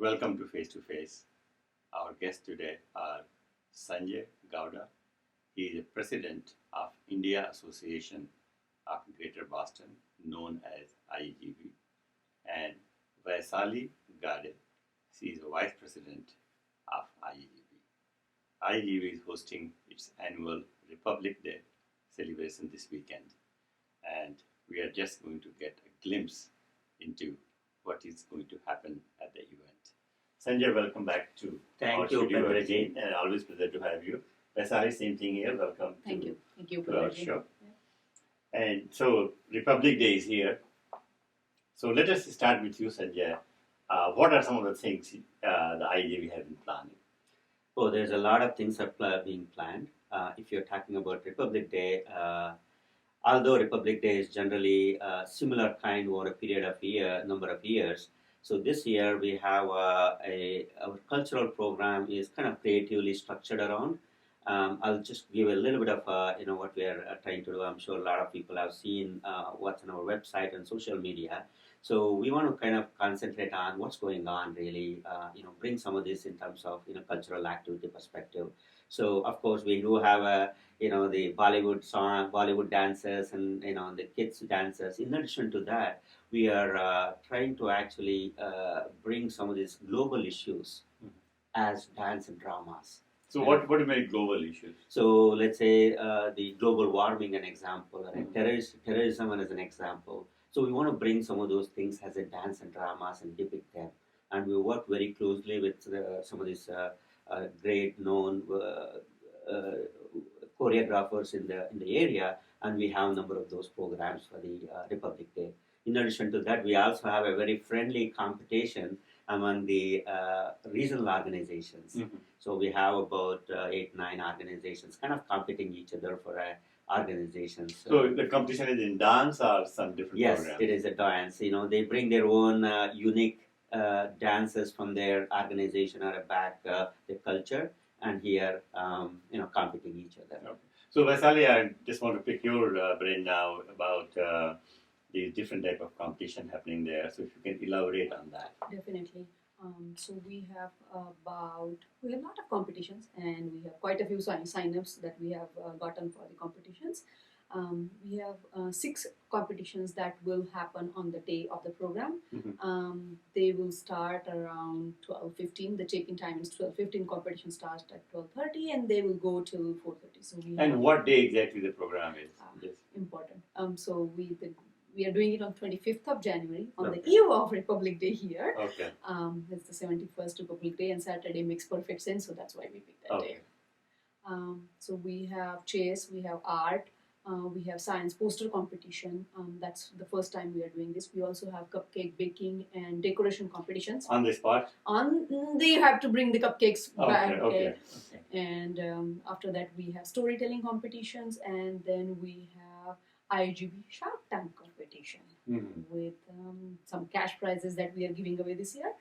Welcome to Face to Face. Our guests today are Sanjay Gowda. He is the president of India Association of Greater Boston, known as IAGB, and Vaishali Gade. She is the vice president of IAGB. IAGB is hosting its annual Republic Day celebration this weekend, and we are just going to get a glimpse into what is going to happen at the event. Sanjay, welcome back to our studio again, and always pleasure to have you. Vaishali, same thing here. Welcome. Thank you to for our show. Yeah. And so Republic Day is here. So let us start with you, Sanjay. What are some of the things the IAGB has been planning? Oh, there's a lot of things being planned. If you're talking about Republic Day, although Republic Day is generally a similar kind over a period of number of years, so this year we have our cultural program is kind of creatively structured around. I'll just give a little bit of what we are trying to do. I'm sure a lot of people have seen what's on our website and social media. So we want to kind of concentrate on what's going on really, bring some of this in terms of cultural activity perspective. So of course we do have the Bollywood song, Bollywood dances, and the kids dances. In addition to that, we are trying to actually bring some of these global issues as dance and dramas. So what do you mean global issues? So let's say the global warming an example, and terrorism as an example. So we want to bring some of those things as a dance and dramas and depict them. And we work very closely with some of these great known choreographers in the area, and we have a number of those programs for the Republic Day. In addition to that, we also have a very friendly competition among the regional organizations. Mm-hmm. So we have about 8-9 organizations kind of competing each other for organizations. So the competition is in dance or some different programs? Yes, it is a dance. They bring their own unique dances from their organization or back the culture, and here competing each other. Okay. So Vaishali, I just want to pick your brain now about the different type of competition happening there. So if you can elaborate on that. Definitely. So we have a lot of competitions, and we have quite a few sign-ups that we have gotten for the competitions. We have 6 competitions that will happen on the day of the program. Mm-hmm. They will start around 12:15. The check-in time is 12:15. Competition starts at 12:30, and they will go till 4:30. So what day exactly the program is? Important. So we are doing it on 25th of January, on the eve of Republic Day here. Okay. It's the 71st Republic Day, and Saturday makes perfect sense, so that's why we picked that day. So we have chess, we have art, we have science poster competition. That's the first time we are doing this. We also have cupcake baking and decoration competitions. On the spot? They have to bring the cupcakes back. Okay. And after that, we have storytelling competitions, and then we have IAGB Shark Tank competition with some cash prizes that we are giving away this year.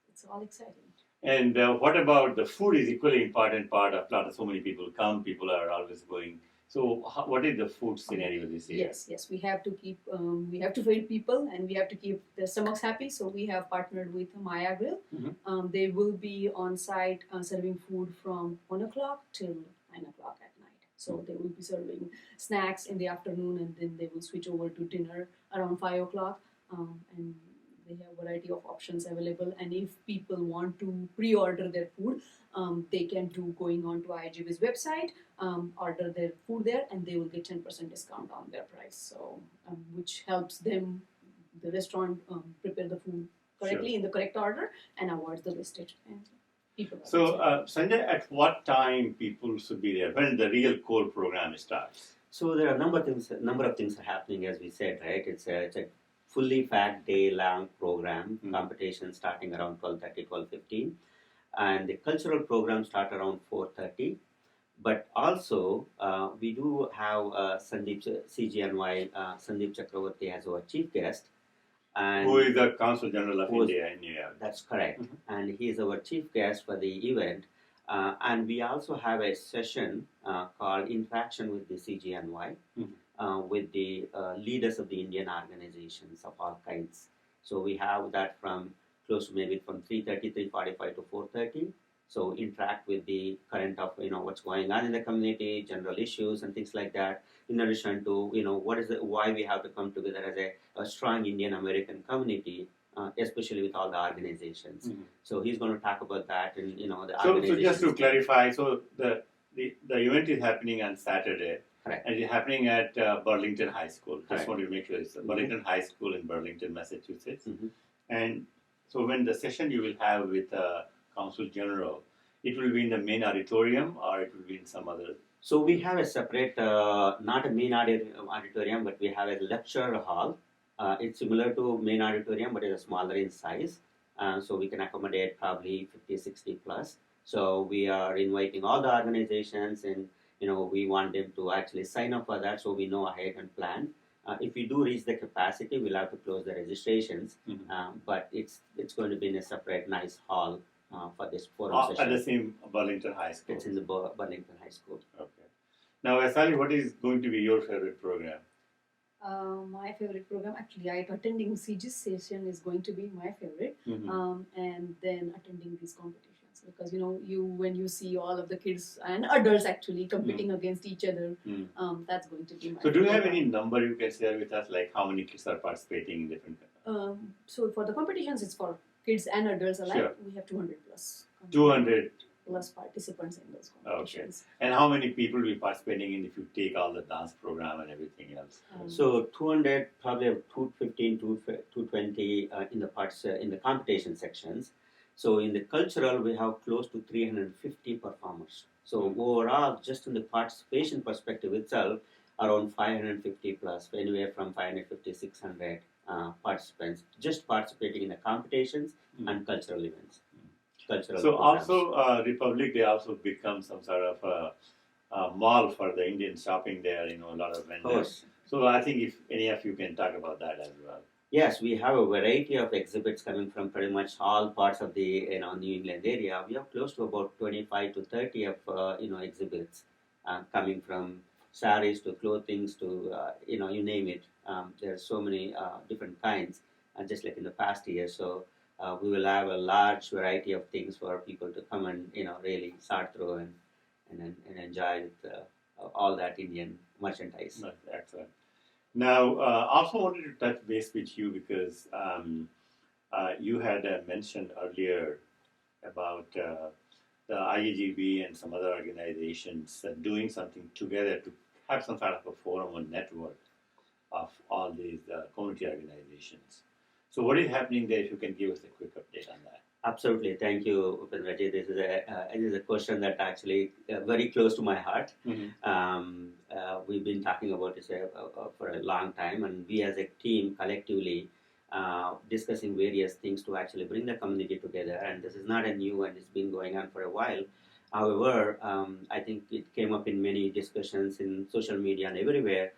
It's all exciting. And what about the food is equally important part of lot. So many people come, people are always going. So what is the food scenario this year? Yes, we have to keep, we have to feed people, and we have to keep their stomachs happy. So we have partnered with Maya Grill. Mm-hmm. They will be on site serving food from 1 o'clock till 9 o'clock at night. So they will be serving snacks in the afternoon, and then they will switch over to dinner around 5 o'clock. And they have a variety of options available. And if people want to pre-order their food, they can do going on to IAGB's website, order their food there, and they will get 10% discount on their price. So, which helps them, the restaurant, prepare the food correctly in the correct order and avoids the wastage. So, Sanjay, at what time people should be there? When the real core program starts? So there are a number of things are happening, as we said, right? It's a fully packed day-long program. Competition starting around 12:30, 12:15, and the cultural program start around 4:30. But also we do have CGNY Sandeep Chakravarti as our chief guest. And who is the Consul General of India in New York. That's correct. Mm-hmm. And he is our chief guest for the event. And we also have a session called Interaction with the CGNY, with the leaders of the Indian organizations of all kinds. So we have that from close to maybe from 3:30, 3:45 to 4:30. So interact with the current of what's going on in the community, general issues and things like that. In addition to why we have to come together as a strong Indian American community, especially with all the organizations. Mhm. So he's going to talk about that and the So organizations. just to clarify, so the event is happening on Saturday. Correct. And it's happening at Burlington High School. Just Correct. wanted to make sure it's Burlington High School in Burlington, Massachusetts. Mhm. And so when the session you will have with Council General, it will be in the main auditorium or it will be in some other. So we have a separate, not a main auditorium, but we have a lecture hall. It's similar to main auditorium, but it's smaller in size. So we can accommodate probably 50, 60 plus. So we are inviting all the organizations, and we want them to actually sign up for that, so we know ahead and plan. If we do reach the capacity, we'll have to close the registrations. Mhm. But it's going to be in a separate, nice hall for this forum At session. the same Burlington High School. It's in the Burlington High School. Okay. Now, Vaishali, what is going to be your favorite program? My favorite program, actually, attending CG's session is going to be my favorite, Mhm. and then attending these competitions, because when you see all of the kids and adults actually competing against each other, Mm. that's going to be my. So, do you have favorite any number you can share with us, like how many kids are participating in different? So for the competitions, it's for kids and adults alike. Sure. We have 200 plus. 200. Plus participants in those competitions. And how many people will be participating in if you take all the dance program and everything else? So 200, probably 215, 220 in the parts in the competition sections. So in the cultural, we have close to 350 performers. So overall, just in the participation perspective itself, around 550 plus, anywhere from 550 600 participants just participating in the competitions and cultural events. Cultural so programs. Also Republic Day also becomes some sort of a mall for the Indian shopping there, a lot of vendors. So I think if any of you can talk about that as well. Yes, we have a variety of exhibits coming from pretty much all parts of the New England area. We have close to about 25 to 30 of exhibits coming from sarees to clothing to you name it. There are so many different kinds, just like in the past year. So we will have a large variety of things for people to come and really sort through and enjoy with all that Indian merchandise. Excellent. Now, also wanted to touch base with you because you had mentioned earlier about the IAGB and some other organizations doing something together to have some sort of a forum or network of all these community organizations. So what is happening there, if you can give us a quick update on that? Absolutely. Thank you, Upendraji. This is a question that actually very close to my heart. We've been talking about this for a long time, and we as a team collectively discussing various things to actually bring the community together. And this is not a new, and it's been going on for a while. However, I think it came up in many discussions in social media and everywhere.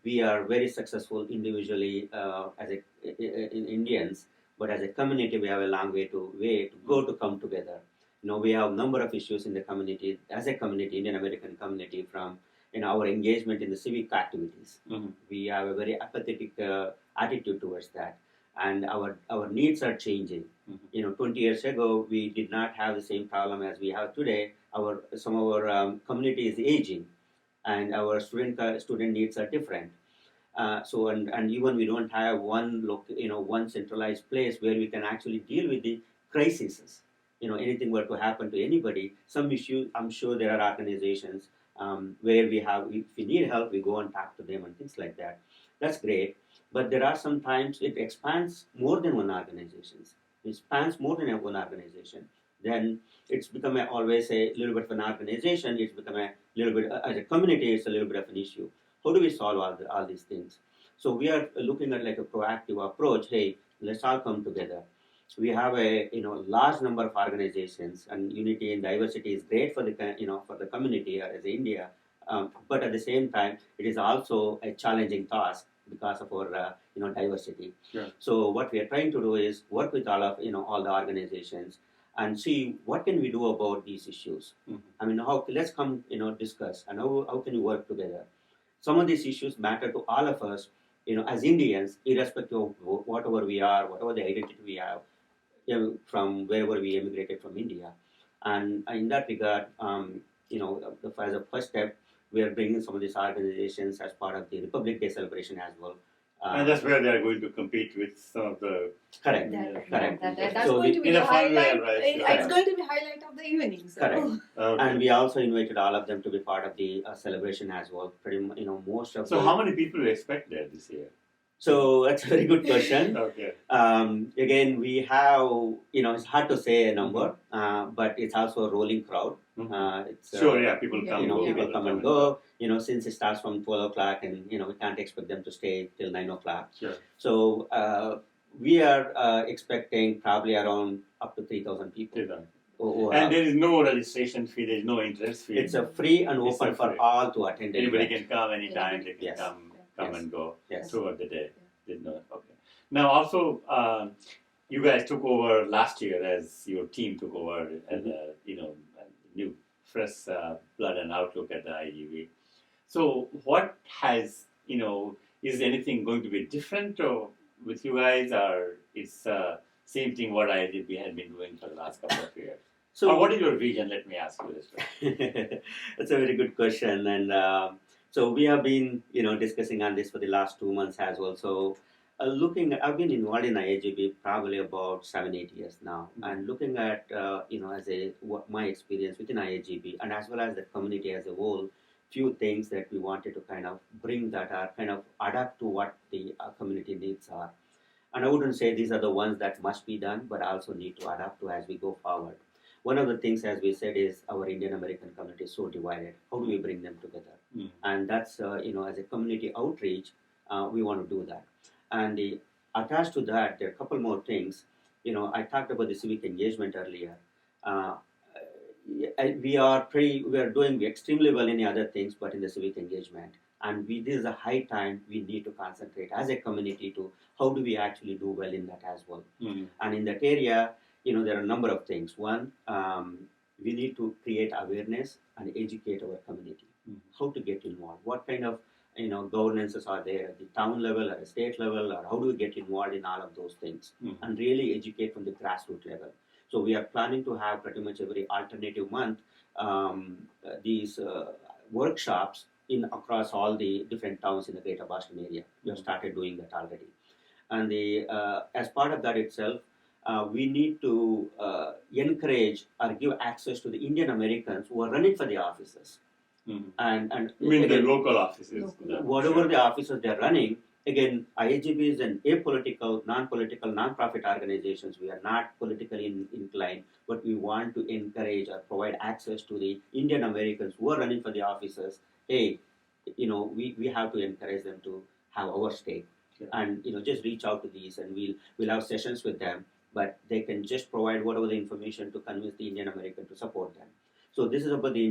We are very successful individually in Indians, but as a community, we have a long way to go to come together. We have a number of issues in the community, as a community, Indian American community, from our engagement in the civic activities. We have a very apathetic attitude towards that, and our needs are changing. 20 years ago, we did not have the same problem as we have today. Some of our community is aging, and our student needs are different. So even we don't have one centralized place where we can actually deal with the crises. Anything were to happen to anybody, some issue, I'm sure there are organizations where if we need help, we go and talk to them and things like that. That's great, but there are sometimes it expands more than one organization. It spans more than one organization. Then it's become always a little bit of an organization. It's become a little bit as a community. It's a little bit of an issue. How do we solve all these things? So we are looking at like a proactive approach. Hey, let's all come together. We have a large number of organizations, and unity and diversity is great for the for the community as India. But at the same time, it is also a challenging task because of our diversity. Sure. So what we are trying to do is work with all the organizations and see what can we do about these issues. I mean, let's come discuss, and how can we work together. Some of these issues matter to all of us, as Indians, irrespective of whatever we are, whatever the identity we have. from wherever we immigrated from India. And in that regard, as a first step, we are bringing some of these organizations as part of the Republic Day celebration as well. And that's where they are going to compete with some of the. Correct. That's So going to be in the a fun way, highlight. right? It's Correct. going to be highlight of the evening. So. Correct. Okay. And we also invited all of them to be part of the celebration as well. Pretty much, most of. So how many people do you expect there this year? So that's a very good question. Okay. Again, we have, it's hard to say a number, but it's also a rolling crowd. It's, Sure, yeah, people come. People come and go. Since it starts from 12 o'clock, and we can't expect them to stay till 9 o'clock. Sure. So we are expecting probably around up to 3,000 people. And there is no registration fee. There is no interest fee. It's a free and open for all to attend. Anybody can come anytime. They can come and go throughout the day. Okay. Now, also, you guys took over last year as your team took over as a new fresh blood and outlook at the IAGB. So, what has is anything going to be different with you guys, or it's same thing what IAGB has been doing for the last couple of years? So, what is your vision? Let me ask you this. That's a very good question, and so we have been, discussing on this for the last 2 months as well. So, I've been involved in IAGB probably about 7-8 years now, and looking at, my experience within IAGB and as well as the community as a whole, few things that we wanted to kind of bring that are kind of adapt to what the community needs are. And I wouldn't say these are the ones that must be done, but also need to adapt to as we go forward. One of the things, as we said, is our Indian American community is so divided. How do we bring them together? And that's, as a community outreach, we want to do that. And attached to that, there are a couple more things. I talked about the civic engagement earlier. We are doing extremely well in other things, but in the civic engagement. And this is a high time we need to concentrate as a community to how do we actually do well in that as well. And in that area, there are a number of things. One, we need to create awareness and educate our community. How to get involved, what kind of governances are there at the town level, at the state level, or how do we get involved in all of those things and really educate from the grassroots level. So we are planning to have pretty much every alternative month these workshops across all the different towns in the Greater Boston area. We have started doing that already. And as part of that itself, we need to encourage or give access to the Indian Americans who are running for the offices. And you mean the local offices? Whatever the offices they're running, again, IAGB is an apolitical, non-political, non-profit organizations. We are not politically inclined, but we want to encourage or provide access to the Indian Americans who are running for the offices. Hey, we have to encourage them to have our stake. And just reach out to these, and we'll have sessions with them, but they can just provide whatever the information to convince the Indian American to support them. So this is about the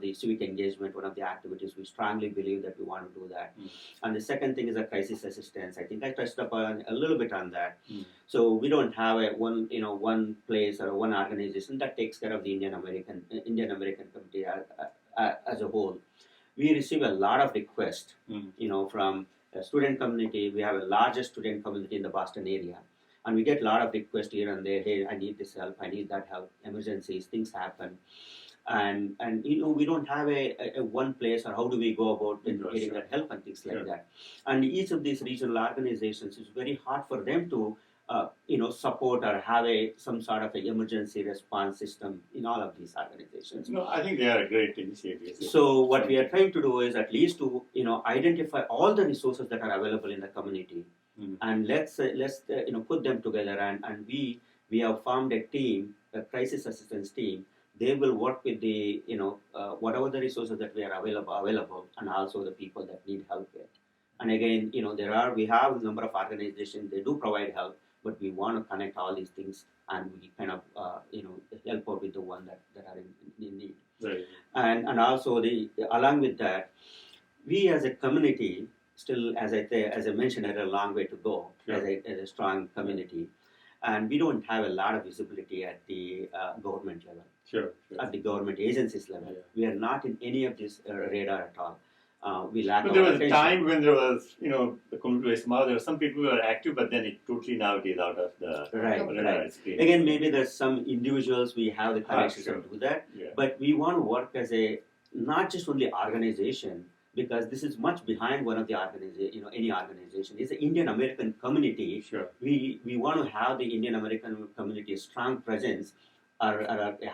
the civic engagement, one of the activities. We strongly believe that we want to do that. And the second thing is a crisis assistance. I think I touched upon a little bit on that. So we don't have one place or one organization that takes care of the Indian American community as a whole. We receive a lot of requests, from the student community. We have a largest student community in the Boston area. And we get a lot of requests here and there. Hey, I need this help. I need that help. Emergencies, things happen. And we don't have a one place, or how do we go about getting that help and things like that. And each of these regional organizations is very hard for them to support or have some sort of an emergency response system in all of these organizations. No, I think they are a great initiative. So what we are trying to do is at least to identify all the resources that are available in the community, and let's put them together. And we have formed a team, a crisis assistance team. They will work with the whatever the resources that we are available, and also the people that need help with. And again, we have a number of organizations. They do provide help, but we want to connect all these things, and we kind of help out with the one that are in need. Right. And also along with that, we as a community still, as I mentioned, have a long way to go as a strong community, and we don't have a lot of visibility at the government level. Sure. At the government agencies level. We are not in any of this radar at all. we lack But there was a attention. time when there was, the community was small. There were some people who were active, but then it totally now it is out of the Right, radar screen. Again, maybe there's some individuals we have the connections sure. to do that, Yeah. but we want to work as a not just only organization, because this is much behind one of the any organization. It's an Indian American community. Sure. We want to have the Indian American community a strong presence, or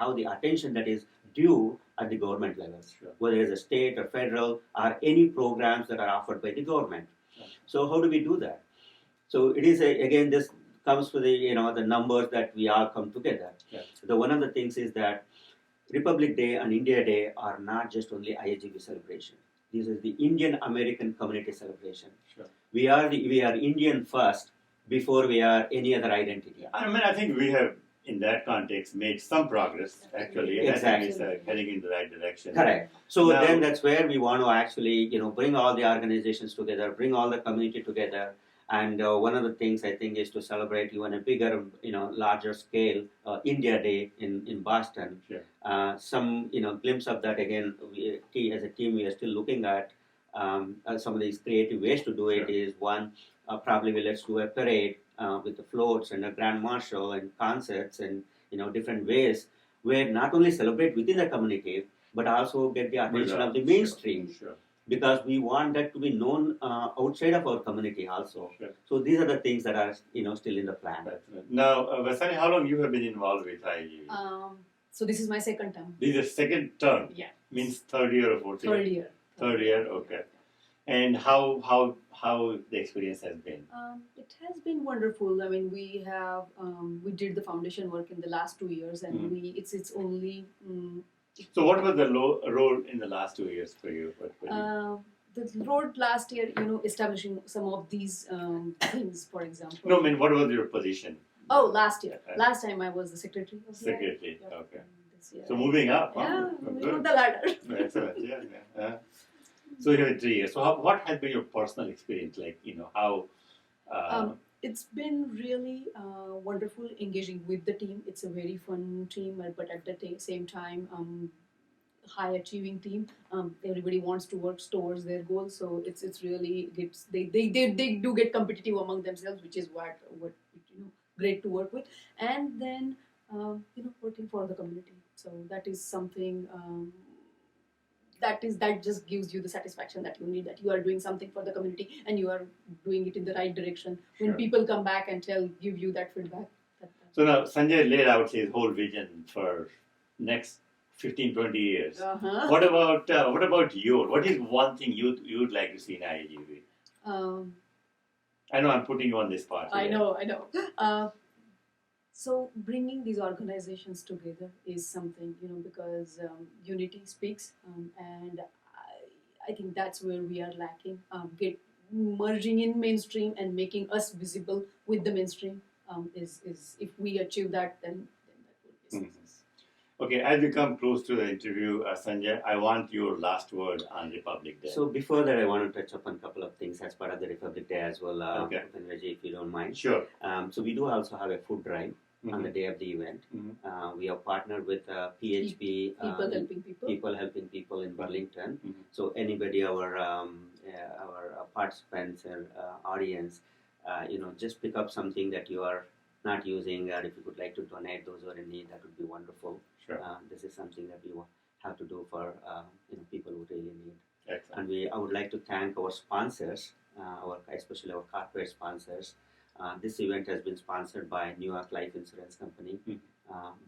have the attention that is due at the government level, Sure. whether it's a state or federal or any programs that are offered by the government. Sure. So how do we do that? So it is again this comes to the the numbers that we all come together. Yeah. The one of the things is that Republic Day and India Day are not just only IAGB celebration. This is the Indian American community celebration. Sure. We are Indian first before we are any other identity. I think we have, in that context, made some progress actually, and Exactly. I think it's heading in the right direction. Correct. So Now- then that's where we want to actually bring all the organizations together, bring all the community together. And one of the things I think is to celebrate even a bigger, larger scale India Day in Boston. Sure. Some, glimpse of that again. As a team, we are still looking at some of these creative ways to do it. Sure. Is one, probably let's do a parade with the floats and a grand marshal and concerts and different ways where not only celebrate within the community but also get the attention of the mainstream. Sure. Because we want that to be known outside of our community also. Sure. So these are the things that are still in the plan. Excellent. Now, Vaishali, how long you have been involved with IAGB? So this is my second term. This is second term. Yeah. Means third year or fourth year. Third year. Third year. Okay. And how the experience has been? It has been wonderful. I mean, we have we did the foundation work in the last 2 years, and it's only. So what was the role in the last 2 years for you? The road last year, establishing some of these things, for example. No, I mean, what was your position? Oh, last year. Last time I was the secretary. Of the Secretary. yeah. Okay. This year. So moving up. Yeah, Huh? moving up the ladder. Excellent. Yeah. So you had 3 years. So what has been your personal experience? Like, how? It's been really wonderful engaging with the team. It's a very fun team, but at the same time, high achieving team. Everybody wants to work towards their goals, so it's really they do get competitive among themselves, which is what great to work with. And then working for the community. So that is something. That just gives you the satisfaction that you need, that you are doing something for the community and you are doing it in the right direction. When Sure. people come back and give you that feedback. So now Sanjay laid out his whole vision for next 15, 20 years. Uh-huh. What about what is one thing you'd like to see in IAGB? I know I'm putting you on this spot. I know. So bringing these organizations together is something, because unity speaks, and I think that's where we are lacking. Merging in mainstream and making us visible with the mainstream is if we achieve that, then that will be success. Okay, as we come close to the interview, Sanjay, I want your last word on Republic Day. So before that, I want to touch upon a couple of things as part of the Republic Day as well, Okay. if you don't mind. Sure. So we do also have a food drive on the day of the event. We have partnered with PHP, People helping people. in Burlington. So anybody, our participants and audience, just pick up something that you are not using, or if you would like to donate those who are in need, that would be wonderful. Sure. This is something that we have to do for people who really need. Excellent. And I would like to thank our sponsors, especially our corporate sponsors. This event has been sponsored by New York Life Insurance Company,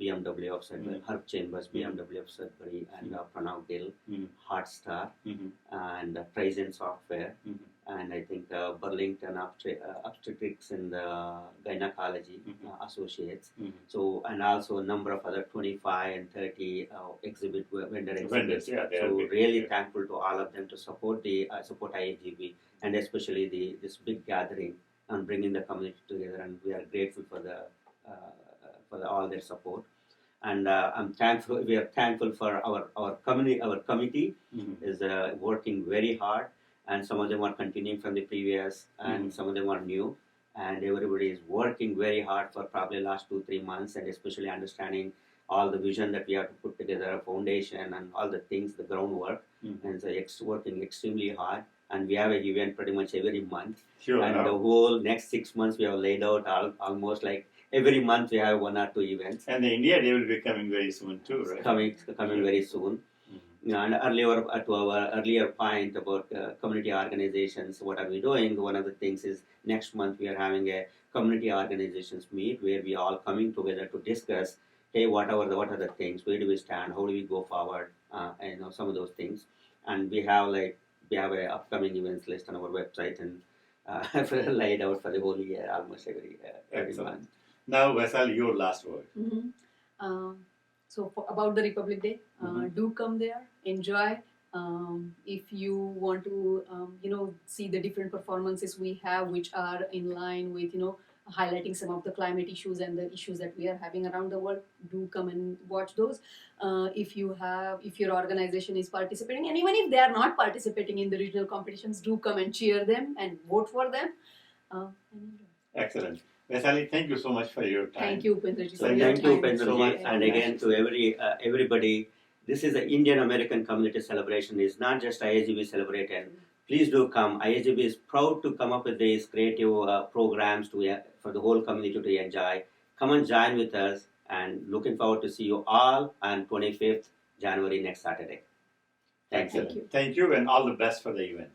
BMW of Sudbury, Herb Chambers, BMW of Sudbury, and Pranav Gill, Hotstar, and Prizen Software, and I think Burlington Obstetrics and Gynecology Associates. So, and also a number of other 25 and 30 vendor exhibits. Yeah, they are So big, really yeah. thankful to all of them to support support IAGB, and especially this big gathering and bringing the community together, and we are grateful for all their support. And I'm thankful. We are thankful for our community. Our committee is working very hard, and some of them are continuing from the previous, and some of them are new. And everybody is working very hard for probably last 2-3 months, and especially understanding all the vision that we have to put together, a foundation and all the things, the groundwork. And so working extremely hard. And we have an event pretty much every month. Sure. And the whole next 6 months we have laid out almost like every month we have 1 or 2 events. And the India Day will be coming very soon too, right? Coming very soon. And earlier, to our earlier point about community organizations, what are we doing? One of the things is next month we are having a community organizations meet where we all coming together to discuss, hey, what are the things? Where do we stand? How do we go forward? Some of those things. And we have a upcoming events list on our website and laid out for the whole year, almost every month. Now, Vaishali, your last word. So about the Republic Day, do come there, enjoy. If you want to, see the different performances we have, which are in line with, highlighting some of the climate issues and the issues that we are having around the world, do come and watch those. If your organization is participating, and even if they are not participating in the regional competitions, do come and cheer them and vote for them. Excellent. Vaishali, thank you so much for your time. Thank you, Upendraji. So thank you, Upendraji. And again, to everybody, this is the Indian American Community Celebration. It's not just IAGB celebrating. Please do come. IAGB is proud to come up with these creative programs for the whole community to enjoy. Come and join with us, and looking forward to see you all on 25th January next Saturday. Thank you. Thank you, and all the best for the event.